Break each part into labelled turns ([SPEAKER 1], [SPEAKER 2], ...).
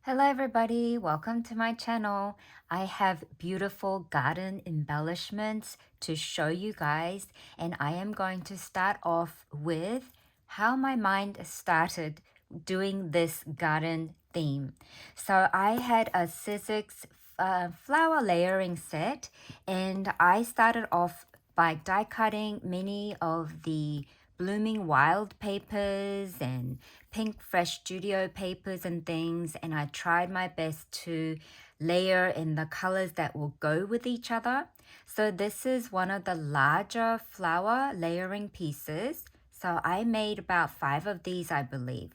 [SPEAKER 1] Hello everybody, welcome to my channel. I have beautiful garden embellishments to show you guys, and I am going to start off with how my mind started doing this garden theme. So I had a Sizzix flower layering set, and I started off by die cutting many of the blooming wild papers and pink fresh studio papers and things, and I tried my best to layer in the colors that will go with each other. So this is one of the larger flower layering pieces. So I made about 5 of these, I believe.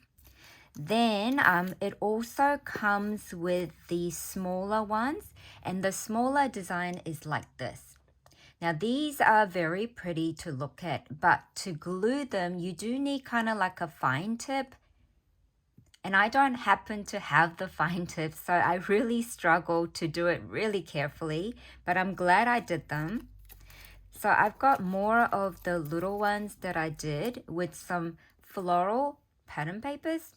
[SPEAKER 1] Then it also comes with the smaller ones, and the smaller design is like this. Now these are very pretty to look at, but to glue them, you do need kind of like a fine tip. And I don't happen to have the fine tip, so I really struggle to do it really carefully, but I'm glad I did them. So I've got more of the little ones that I did with some floral pattern papers.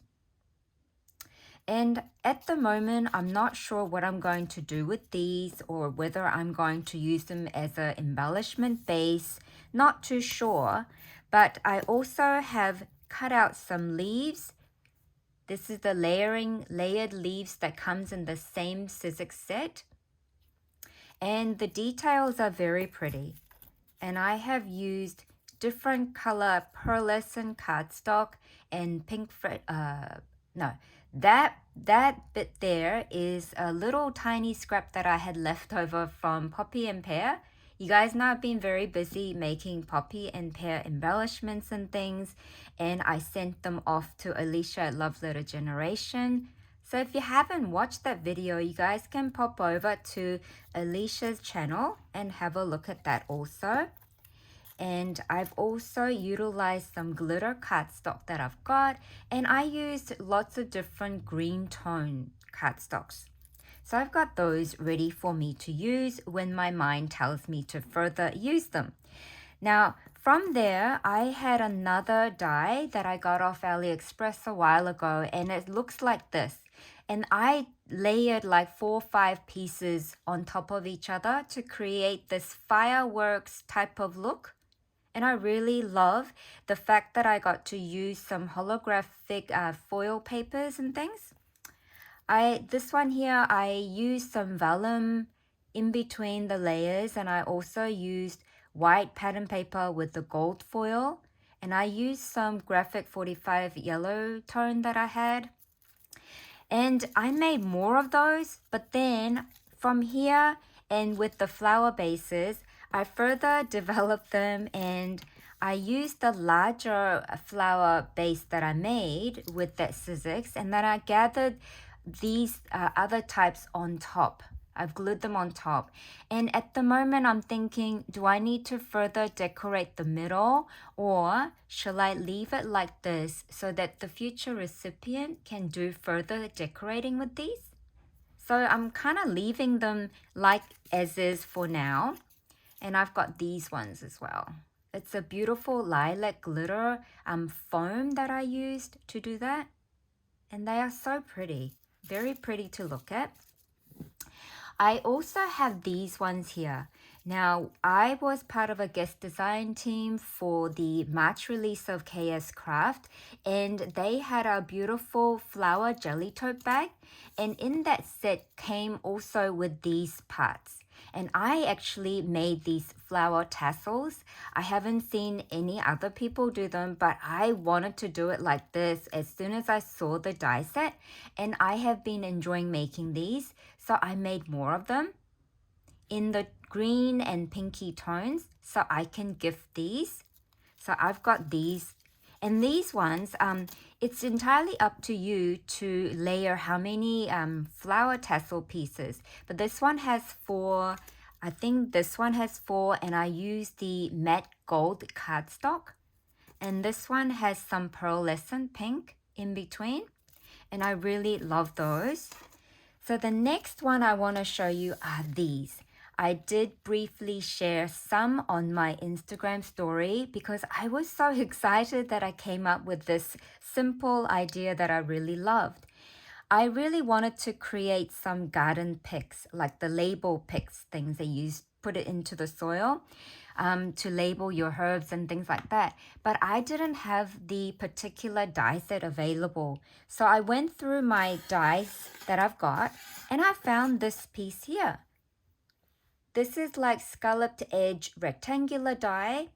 [SPEAKER 1] And at the moment, I'm not sure what I'm going to do with these or whether I'm going to use them as an embellishment base. Not too sure, but I also have cut out some leaves. This is the layered leaves that comes in the same Sizzix set. And the details are very pretty. And I have used different color pearlescent cardstock and pink that bit there is a little tiny scrap that I had left over from Poppy and Pear. You guys know I've been very busy making Poppy and Pear embellishments and things, and I sent them off to Alicia at Love Letter Generation. So if you haven't watched that video, you guys can pop over to Alicia's channel and have a look at that also. And I've also utilized some glitter cardstock that I've got, and I used lots of different green tone cardstocks. So I've got those ready for me to use when my mind tells me to further use them. Now, from there, I had another die that I got off AliExpress a while ago, and it looks like this. And I layered like 4 or 5 pieces on top of each other to create this fireworks type of look. And I really love the fact that I got to use some holographic foil papers and things. This one here, I used some vellum in between the layers, and I also used white pattern paper with the gold foil. And I used some graphic 45 yellow tone that I had. And I made more of those, but then from here and with the flower bases, I further developed them, and I used the larger flower base that I made with that Sizzix, and then I gathered these other types on top. I've glued them on top. And at the moment, I'm thinking, do I need to further decorate the middle, or shall I leave it like this so that the future recipient can do further decorating with these? So I'm kind of leaving them like as is for now. And I've got these ones as well. It's a beautiful lilac glitter foam that I used to do that. And they are so pretty. Very pretty to look at. I also have these ones here. Now, I was part of a guest design team for the March release of KS Craft, and they had a beautiful flower jelly tote bag. And in that set came also with these parts. And I actually made these flower tassels. I haven't seen any other people do them, but I wanted to do it like this as soon as I saw the die set. And I have been enjoying making these, so I made more of them in the green and pinky tones, so I can gift these. So I've got these. And these ones, it's entirely up to you to layer how many flower tassel pieces. But this one has 4. I think this one has 4, and I used the matte gold cardstock. And this one has some pearlescent pink in between. And I really love those. So the next one I want to show you are these. I did briefly share some on my Instagram story because I was so excited that I came up with this simple idea that I really loved. I really wanted to create some garden picks, like the label picks things that you put it into the soil to label your herbs and things like that. But I didn't have the particular die set available. So I went through my dies that I've got and I found this piece here. This is like scalloped edge rectangular die.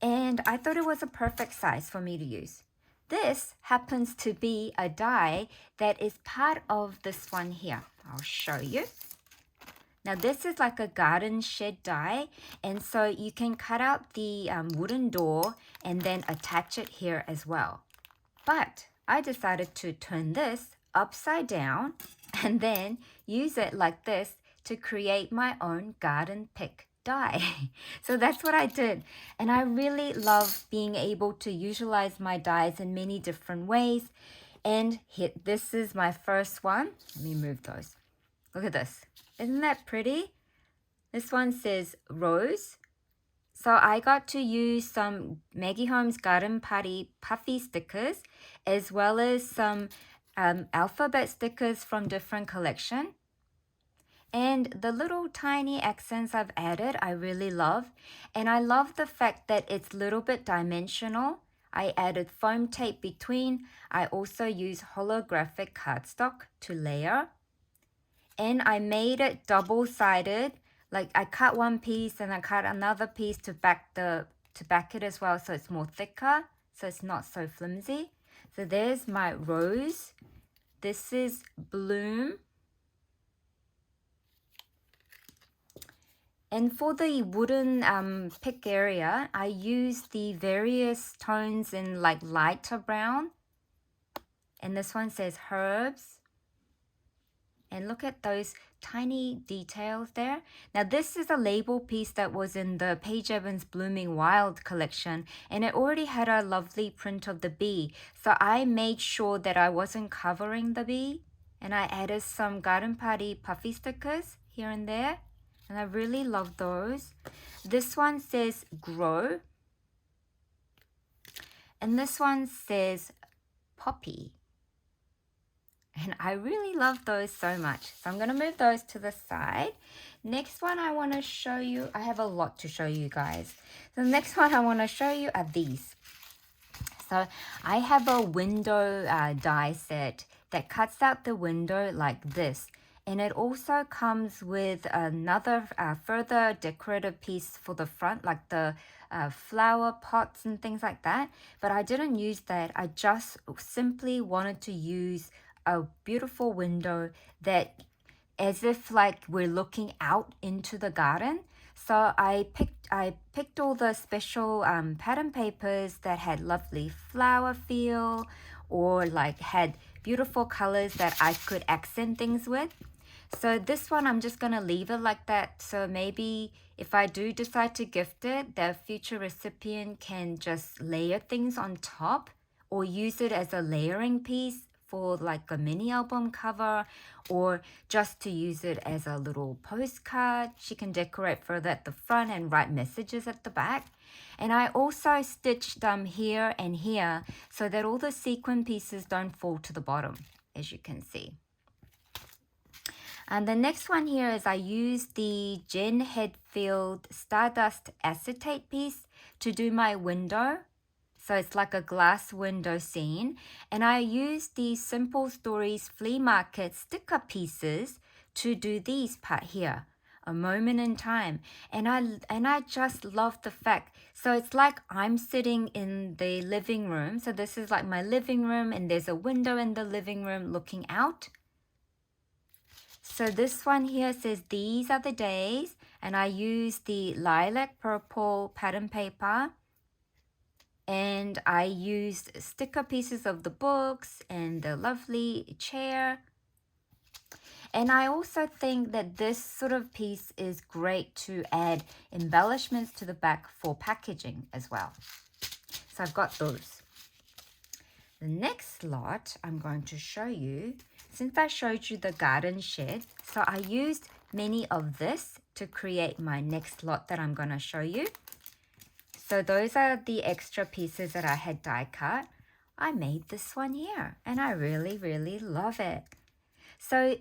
[SPEAKER 1] And I thought it was a perfect size for me to use. This happens to be a die that is part of this one here. I'll show you. Now this is like a garden shed die, and so you can cut out the wooden door and then attach it here as well. But I decided to turn this upside down and then use it like this to create my own garden pick die. So that's what I did. And I really love being able to utilize my dies in many different ways. And this is my first one. Let me move those. Look at this. Isn't that pretty? This one says rose. So I got to use some Maggie Holmes Garden Party puffy stickers as well as some alphabet stickers from different collection. And the little tiny accents I've added, I really love. And I love the fact that it's a little bit dimensional. I added foam tape between. I also use holographic cardstock to layer. And I made it double-sided. Like I cut one piece and I cut another piece to back it as well, so it's more thicker, so it's not so flimsy. So there's my rose. This is bloom. And for the wooden pick area, I use the various tones in like lighter brown. And this one says herbs. And look at those tiny details there. Now this is a label piece that was in the Paige Evans Blooming Wild collection, and it already had a lovely print of the bee. So I made sure that I wasn't covering the bee, and I added some Garden Party puffy stickers here and there. And I really love those. This one says grow. And this one says poppy. And I really love those so much. So I'm going to move those to the side. Next one I want to show you. I have a lot to show you guys. The next one I want to show you are these. So I have a window die set that cuts out the window like this. And it also comes with another further decorative piece for the front, like the flower pots and things like that. But I didn't use that. I just simply wanted to use a beautiful window that as if like we're looking out into the garden. So I picked all the special pattern papers that had lovely flower feel or like had beautiful colors that I could accent things with. So this one I'm just gonna leave it like that. So maybe if I do decide to gift it, the future recipient can just layer things on top or use it as a layering piece for like a mini album cover, or just to use it as a little postcard. She can decorate further at the front and write messages at the back. And I also stitched here and here so that all the sequin pieces don't fall to the bottom, as you can see. And the next one here is I used the Jen Hedfield Stardust acetate piece to do my window. So it's like a glass window scene. And I used the Simple Stories Flea Market sticker pieces to do these part here. A moment in time. And I just love the fact. So it's like I'm sitting in the living room. So this is like my living room and there's a window in the living room looking out. So this one here says these are the days, and I use the lilac purple pattern paper, and I used sticker pieces of the books and the lovely chair. And I also think that this sort of piece is great to add embellishments to the back for packaging as well. So I've got those. The next lot I'm going to show you, since I showed you the garden shed, so I used many of this to create my next lot that I'm going to show you. So those are the extra pieces that I had die cut. I made this one here and I really, really love it. So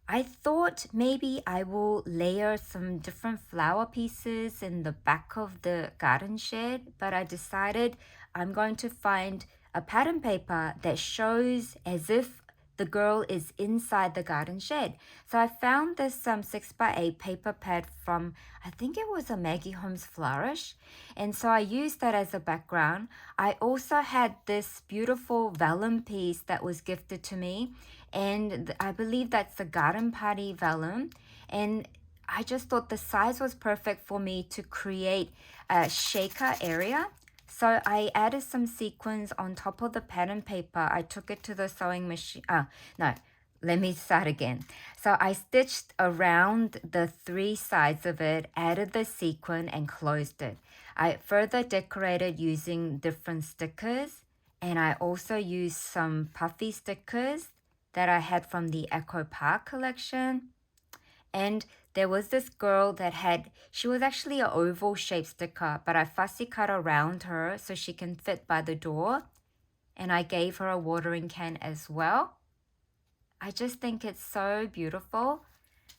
[SPEAKER 1] I thought maybe I will layer some different flower pieces in the back of the garden shed, but I decided I'm going to find a pattern paper that shows as if the girl is inside the garden shed. So I found this 6x8 paper pad from, I think it was a Maggie Holmes Flourish. And so I used that as a background. I also had this beautiful vellum piece that was gifted to me. And I believe that's the garden party vellum. And I just thought the size was perfect for me to create a shaker area. So I added some sequins on top of the pattern paper. I took it to the sewing machine. No, let me start again. So I stitched around the 3 sides of it, added the sequin and closed it. I further decorated using different stickers, and I also used some puffy stickers that I had from the Echo Park collection. And there was this girl that she was actually an oval shaped sticker, but I fussy cut around her so she can fit by the door. And I gave her a watering can as well. I just think it's so beautiful.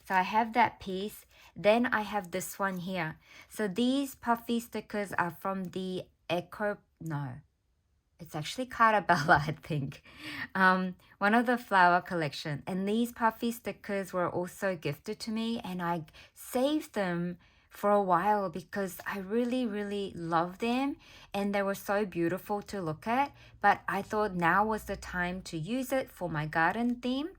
[SPEAKER 1] So I have that piece. Then I have this one here. So these puffy stickers are from the it's actually Carabella, I think. One of the flower collection. And these puffy stickers were also gifted to me, and I saved them for a while because I really, really love them and they were so beautiful to look at. But I thought now was the time to use it for my garden theme.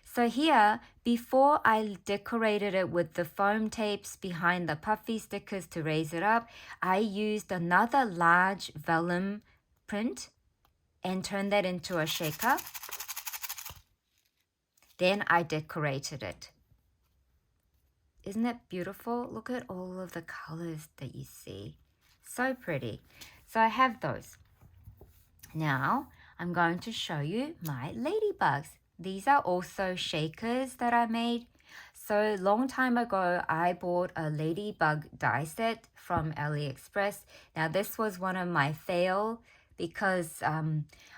[SPEAKER 1] So here, before I decorated it with the foam tapes behind the puffy stickers to raise it up, I used another large vellum print and turned that into a shaker. Then I decorated it. Isn't it beautiful? Look at all of the colors that you see. So pretty. So I have those. Now I'm going to show you my ladybugs. These are also shakers that I made. So long time ago, I bought a ladybug die set from AliExpress. Now this was one of my fail because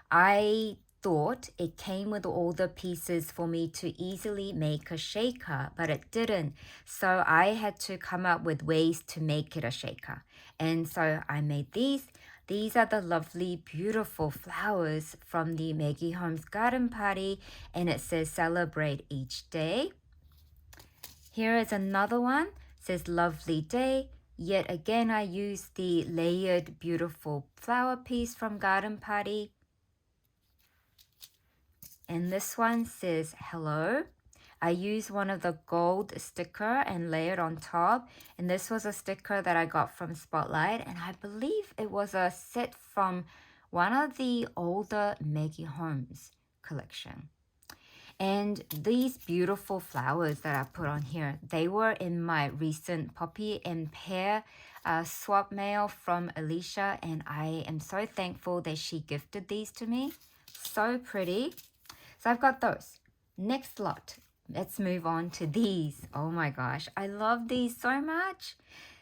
[SPEAKER 1] I thought it came with all the pieces for me to easily make a shaker, but it didn't. So I had to come up with ways to make it a shaker. And so I made these. These are the lovely, beautiful flowers from the Maggie Holmes Garden Party, and it says celebrate each day. Here is another one, it says lovely day. Yet again, I used the layered, beautiful flower piece from Garden Party. And this one says hello. I used one of the gold sticker and layered on top. And this was a sticker that I got from Spotlight. And I believe it was a set from one of the older Maggie Holmes collection. And these beautiful flowers that I put on here, they were in my recent Poppy and Pear swap mail from Alicia. And I am so thankful that she gifted these to me. So pretty. So I've got those. Next lot. Let's move on to these. Oh my gosh, I love these so much.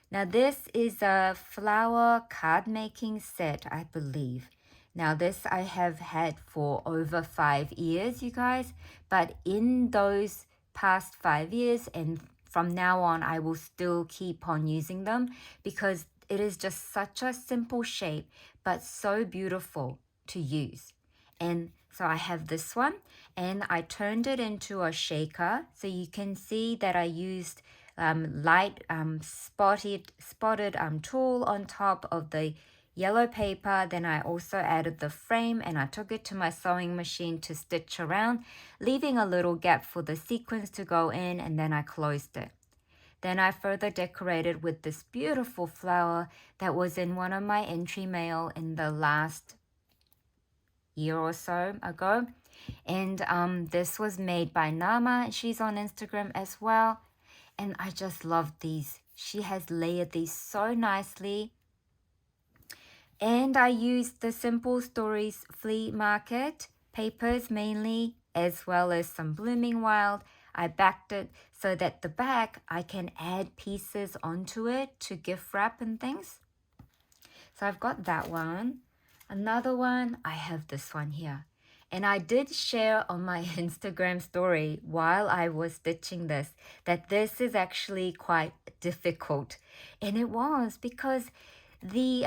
[SPEAKER 1] Now this is a flower card making set, I believe. Now this I have had for over 5 years, you guys. But in those past 5 years and from now on, I will still keep on using them because it is just such a simple shape, but so beautiful to use. And so I have this one and I turned it into a shaker. So you can see that I used light spotted tulle on top of the yellow paper. Then I also added the frame and I took it to my sewing machine to stitch around, leaving a little gap for the sequins to go in, and then I closed it. Then I further decorated with this beautiful flower that was in one of my entry mail in the last year or so ago. And this was made by Nama. She's on Instagram as well. And I just love these. She has layered these so nicely. And I used the Simple Stories flea market papers mainly, as well as some Blooming Wild. I backed it so that the back I can add pieces onto it to gift wrap and things. So I've got that one. Another one, I have this one here. And I did share on my Instagram story while I was stitching this that this is actually quite difficult. And it was because the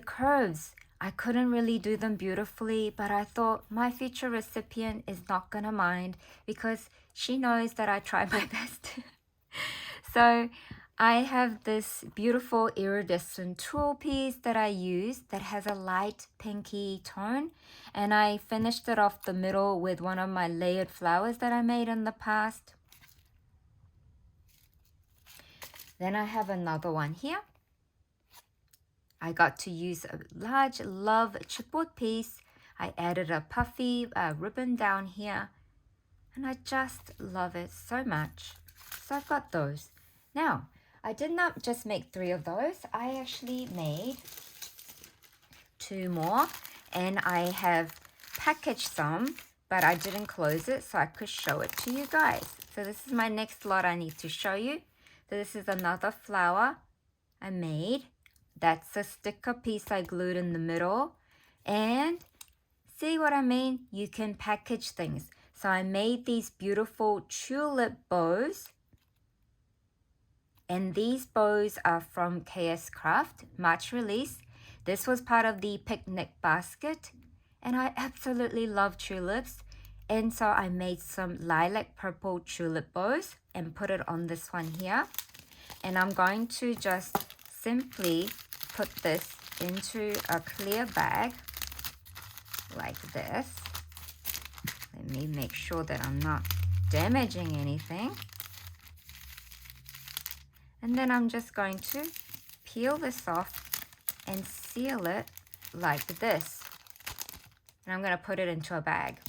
[SPEAKER 1] curves, I couldn't really do them beautifully, but I thought my future recipient is not gonna mind because she knows that I try my best. So I have this beautiful iridescent tulle piece that I used that has a light pinky tone, and I finished it off the middle with one of my layered flowers that I made in the past. Then I have another one here. I got to use a large love chipboard piece. I added a puffy ribbon down here, and I just love it so much. So I've got those. Now, I did not just make 3 of those. I actually made 2 more, and I have packaged some, but I didn't close it so I could show it to you guys. So this is my next lot I need to show you. So this is another flower I made. That's a sticker piece I glued in the middle. And see what I mean? You can package things. So I made these beautiful tulip bows. And these bows are from KS Craft, March release. This was part of the picnic basket. And I absolutely love tulips. And so I made some lilac purple tulip bows and put it on this one here. And I'm going to just simply put this into a clear bag like this. Let me make sure that I'm not damaging anything. And then I'm just going to peel this off and seal it like this. And I'm going to put it into a bag.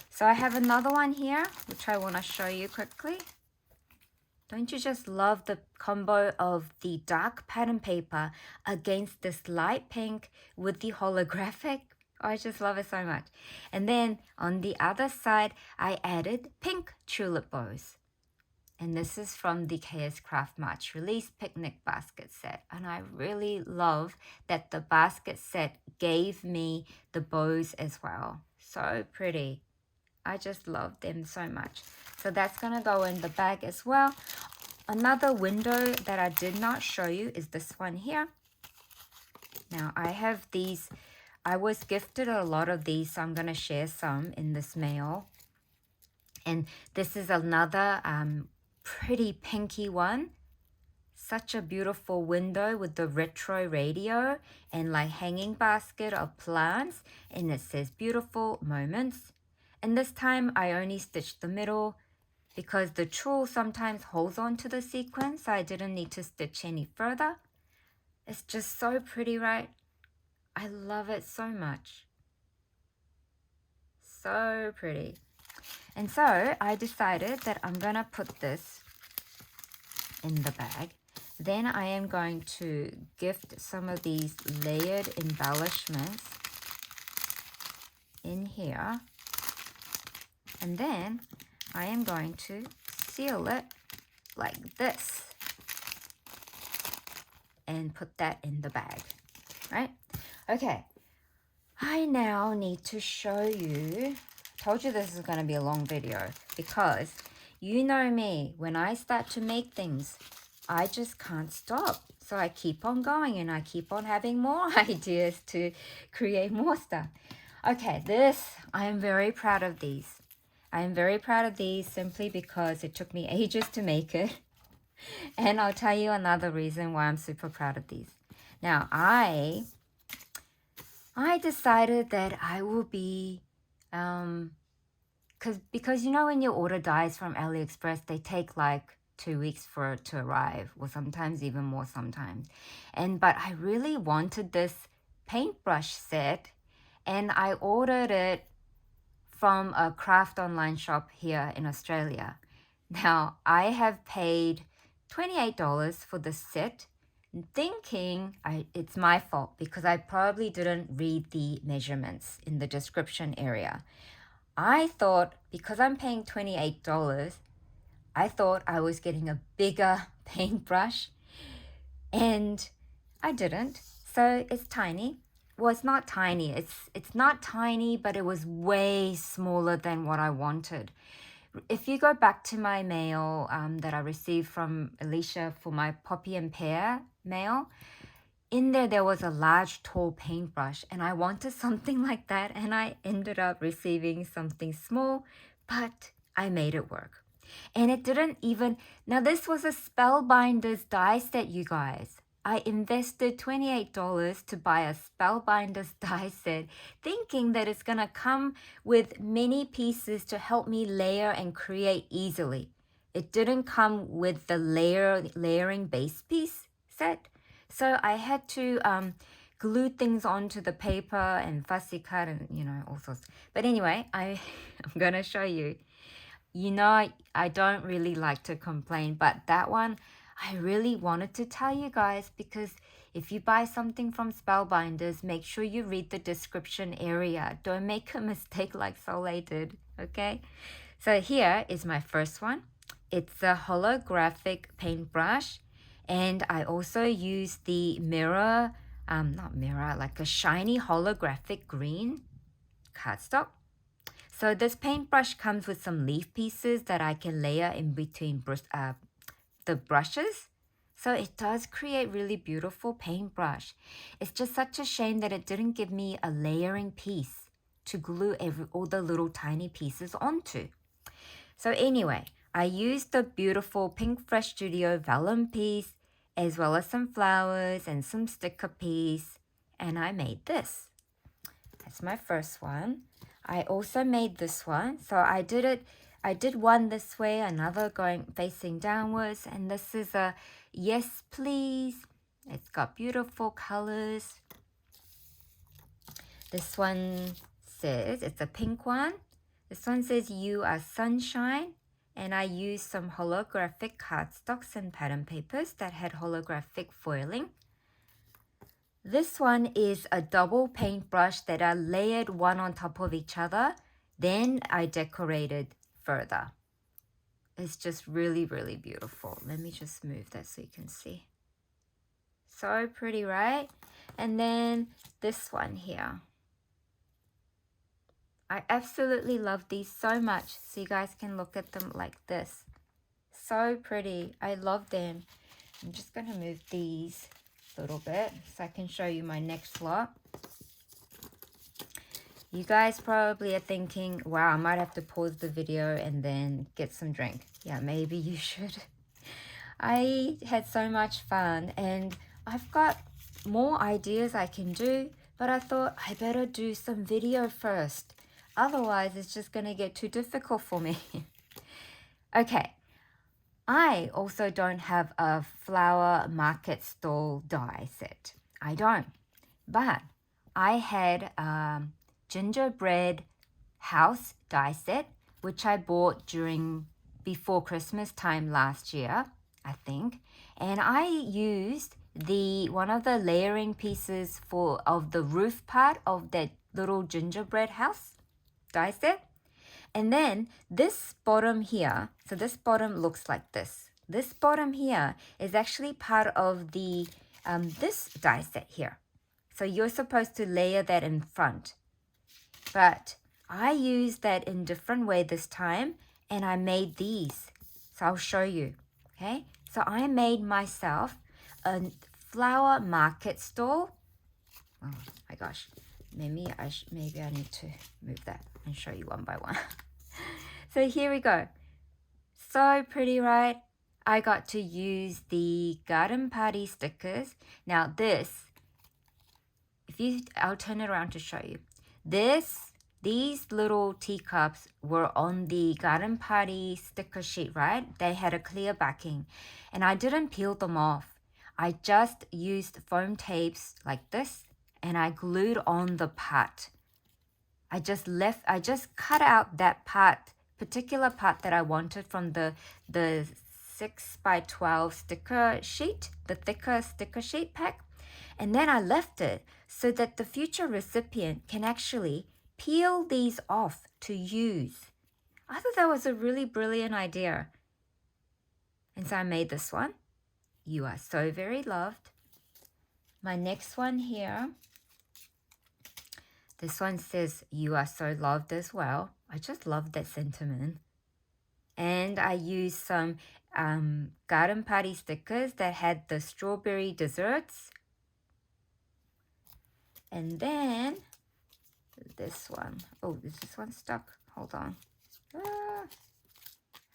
[SPEAKER 1] So I have another one here, which I want to show you quickly. Don't you just love the combo of the dark pattern paper against this light pink with the holographic? Oh, I just love it so much. And then on the other side, I added pink tulip bows. And this is from the KS Craft March release picnic basket set. And I really love that the basket set gave me the bows as well. So pretty. I just love them so much. So that's going to go in the bag as well. Another window that I did not show you is this one here. Now I have these. I was gifted a lot of these, so I'm going to share some in this mail. And this is another pretty pinky one. Such a beautiful window with the retro radio and like hanging basket of plants. And it says beautiful moments. And this time I only stitched the middle because the tulle sometimes holds on to the sequin, so I didn't need to stitch any further. It's just so pretty, right? I love it so much. So pretty. And so I decided that I'm going to put this in the bag. Then I am going to gift some of these layered embellishments in here. And then I am going to seal it like this and put that in the bag, right? Okay, I now need to show you. I told you this is going to be a long video because you know me, when I start to make things, I just can't stop. So I keep on going and I keep on having more ideas to create more stuff. Okay, I am very proud of these. I am very proud of these simply because it took me ages to make it. And I'll tell you another reason why I'm super proud of these. Now, I decided that I will be, because you know when you order dyes from AliExpress, they take like 2 weeks for it to arrive, or sometimes even more sometimes. But I really wanted this paintbrush set, and I ordered it from a craft online shop here in Australia. Now, I have paid $28 for the set, thinking it's my fault because I probably didn't read the measurements in the description area. I thought because I'm paying $28, I thought I was getting a bigger paintbrush, and I didn't. So it's tiny. well, it's not tiny. It's not tiny, but it was way smaller than what I wanted. If you go back to my mail that I received from Alicia for my poppy and pear mail, in there was a large tall paintbrush and I wanted something like that, and I ended up receiving something small, but I made it work. And it didn't even, now this was a Spellbinders die set, you guys. I invested $28 to buy a Spellbinders die set, thinking that it's gonna come with many pieces to help me layer and create easily. It didn't come with the layering base piece set, so I had to glue things onto the paper and fussy cut and all sorts. But anyway, I'm gonna show you. I don't really like to complain, but that one I really wanted to tell you guys, because if you buy something from Spellbinders, make sure you read the description area. Don't make a mistake like Solae did, okay? So here is my first one. It's a holographic paintbrush, and I also use the like a shiny holographic green cardstock. So this paintbrush comes with some leaf pieces that I can layer in between the brushes. So it does create really beautiful paintbrush. It's just such a shame that it didn't give me a layering piece to glue all the little tiny pieces onto. So anyway, I used the beautiful Pink Fresh Studio vellum piece, as well as some flowers and some sticker piece, and I made this. That's my first one. I also made this one. So I did one this way, another going facing downwards, and this is a yes please. It's got beautiful colors. This one says, it's a pink one. This one says you are sunshine, and I used some holographic cardstocks and pattern papers that had holographic foiling. This one is a double paintbrush that I layered one on top of each other. Then I decorated further. It's just really, really beautiful. Let me just move that so you can see. So pretty, right? And then this one here. I absolutely love these so much. So you guys can look at them like this. So pretty. I love them. I'm just going to move these a little bit so I can show you my next lot. You guys probably are thinking, wow, I might have to pause the video and then get some drink. Yeah, maybe you should. I had so much fun, and I've got more ideas I can do, but I thought I better do some video first. Otherwise, it's just going to get too difficult for me. Okay. I also don't have a flower market stall die set. I don't. But I had gingerbread house die set, which I bought before Christmas time last year, I think. And I used one of the layering pieces of the roof part of that little gingerbread house die set. And then this bottom here, so this bottom looks like this. This bottom here is actually part of the this die set here. So you're supposed to layer that in front. But I used that in different way this time, and I made these. So I'll show you, okay? So I made myself a flower market stall. Oh my gosh, maybe I need to move that and show you one by one. So here we go. So pretty, right? I got to use the garden party stickers. Now this, I'll turn it around to show you. These little teacups were on the garden party sticker sheet, right? They had a clear backing, and I didn't peel them off. I just used foam tapes like this, and I glued on the part. I just cut out that particular part that I wanted from the 6x12 sticker sheet, the thicker sticker sheet pack. And then I left it so that the future recipient can actually peel these off to use. I thought that was a really brilliant idea. And so I made this one. You are so very loved. My next one here This one says, "You are so loved" as well. I just love that sentiment. And I used some garden party stickers that had the strawberry desserts. And then this one. Oh, is this one stuck? Hold on.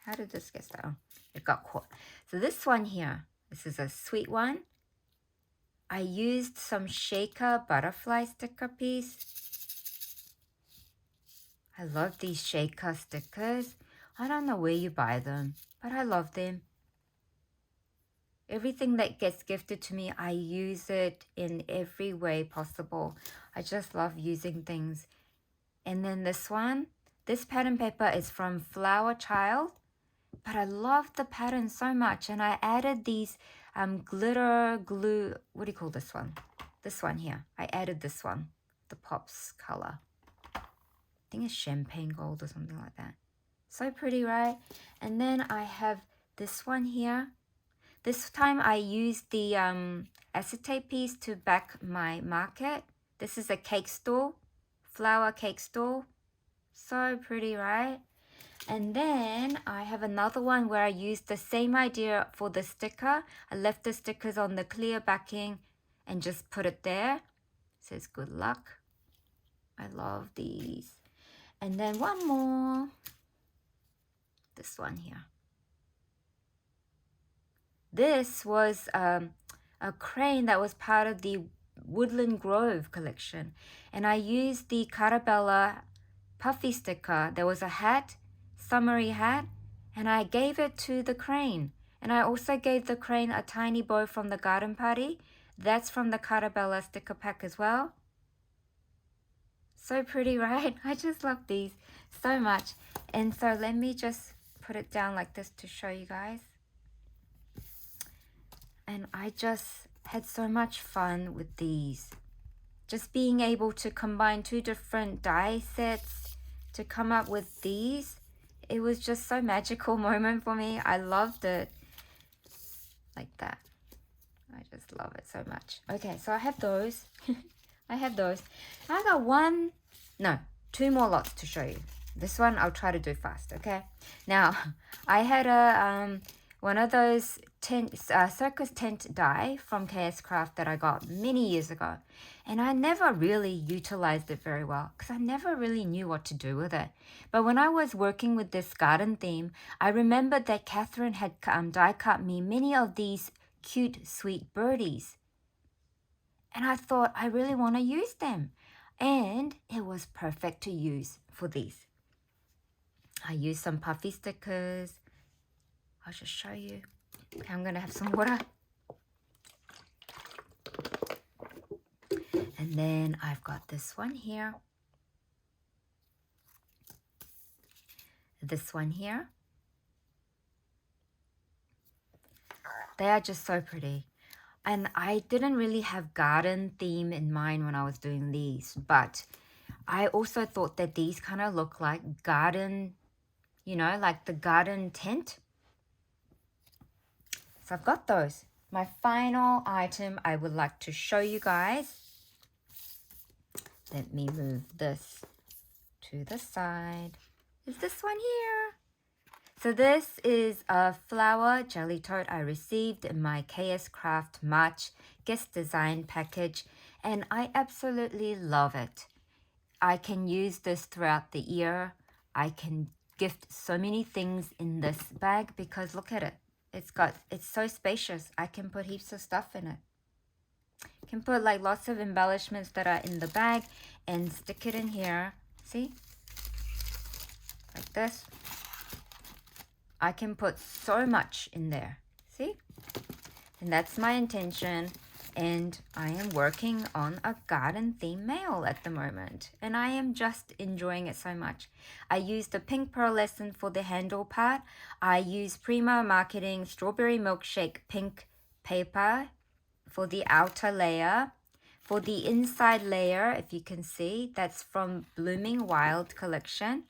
[SPEAKER 1] How did this get stuck? Oh, it got caught. So this one here, this is a sweet one. I used some shaker butterfly sticker piece. I love these shaker stickers. I don't know where you buy them, but I love them. Everything that gets gifted to me, I use it in every way possible. I just love using things. And then this one, this pattern paper is from Flower Child, but I love the pattern so much. And I added these glitter glue, what do you call this one? This one here. I added this one, the Pops color. I think it's champagne gold or something like that. So pretty, right? And then I have this one here. This time I used the acetate piece to back my market. This is a cake stall, flower cake stall. So pretty, right? And then I have another one where I used the same idea for the sticker. I left the stickers on the clear backing and just put it there. It says good luck. I love these. And then one more. This one here. This was a crane that was part of the Woodland Grove collection. And I used the Carabella puffy sticker. There was a hat, summery hat, and I gave it to the crane. And I also gave the crane a tiny bow from the garden party. That's from the Carabella sticker pack as well. So pretty, right? I just love these so much. And so let me just put it down like this to show you guys. And I just had so much fun with these. Just being able to combine two different die sets to come up with these. It was just so magical moment for me. I loved it. Like that. I just love it so much. Okay, so I have those. I have those. I got two more lots to show you. This one I'll try to do fast, okay? Now, I had a one of those circus tent die from KS Craft that I got many years ago. And I never really utilized it very well because I never really knew what to do with it. But when I was working with this garden theme, I remembered that Catherine had die cut me many of these cute, sweet birdies. And I thought I really want to use them. And it was perfect to use for these. I used some puffy stickers. I'll just show you. Okay, I'm going to have some water. And then I've got this one here. This one here. They are just so pretty. And I didn't really have garden theme in mind when I was doing these. But I also thought that these kind of look like garden, you know, like the garden tent. So I've got those. My final item I would like to show you guys. Let me move this to the side. Is this one here? So this is a flower jelly tote I received in my KS Craft March guest design package, and I absolutely love it. I can use this throughout the year. I can gift so many things in this bag because look at it. It's so spacious. I can put heaps of stuff in it. I can put like lots of embellishments that are in the bag and stick it in here. See? Like this. I can put so much in there. See? And that's my intention. And I am working on a garden theme mail at the moment. And I am just enjoying it so much. I used the pink pearlescent for the handle part. I used Prima Marketing Strawberry Milkshake pink paper for the outer layer. For the inside layer, if you can see, that's from Blooming Wild collection.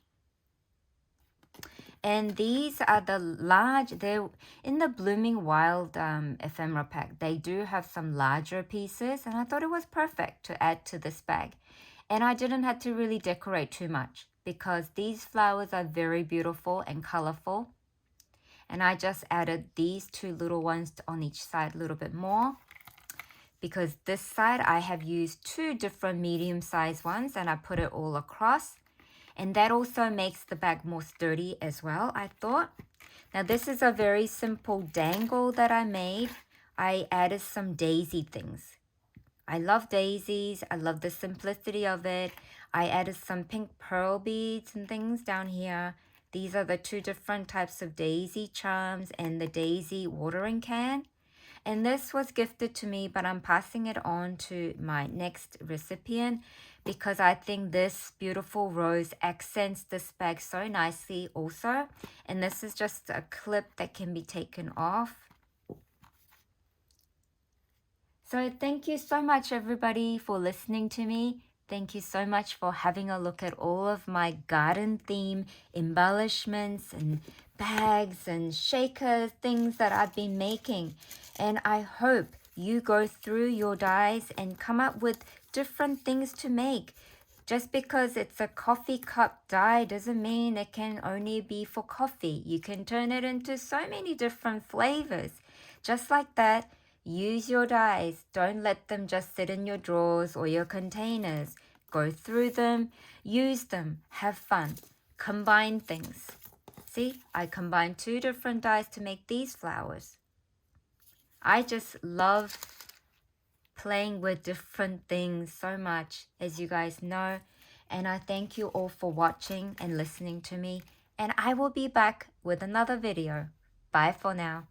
[SPEAKER 1] And these are the large, they're in the Blooming Wild ephemera pack. They do have some larger pieces, and I thought it was perfect to add to this bag. And I didn't have to really decorate too much because these flowers are very beautiful and colorful. And I just added these two little ones on each side a little bit more, because this side I have used two different medium-sized ones and I put it all across. And that also makes the bag more sturdy as well, I thought. Now this is a very simple dangle that I made. I added some daisy things. I love daisies. I love the simplicity of it. I added some pink pearl beads and things down here. These are the two different types of daisy charms and the daisy watering can. And this was gifted to me, but I'm passing it on to my next recipient because I think this beautiful rose accents this bag so nicely also. And this is just a clip that can be taken off. So thank you so much everybody for listening to me. Thank you so much for having a look at all of my garden theme embellishments and bags and shakers, things that I've been making. And I hope you go through your dies and come up with different things to make. Just because it's a coffee cup die doesn't mean it can only be for coffee. You can turn it into so many different flavors. Just like that, use your dies. Don't let them just sit in your drawers or your containers. Go through them, use them, have fun, combine things. See, I combined two different dies to make these flowers. I just love playing with different things so much, as you guys know. And I thank you all for watching and listening to me. And I will be back with another video. Bye for now.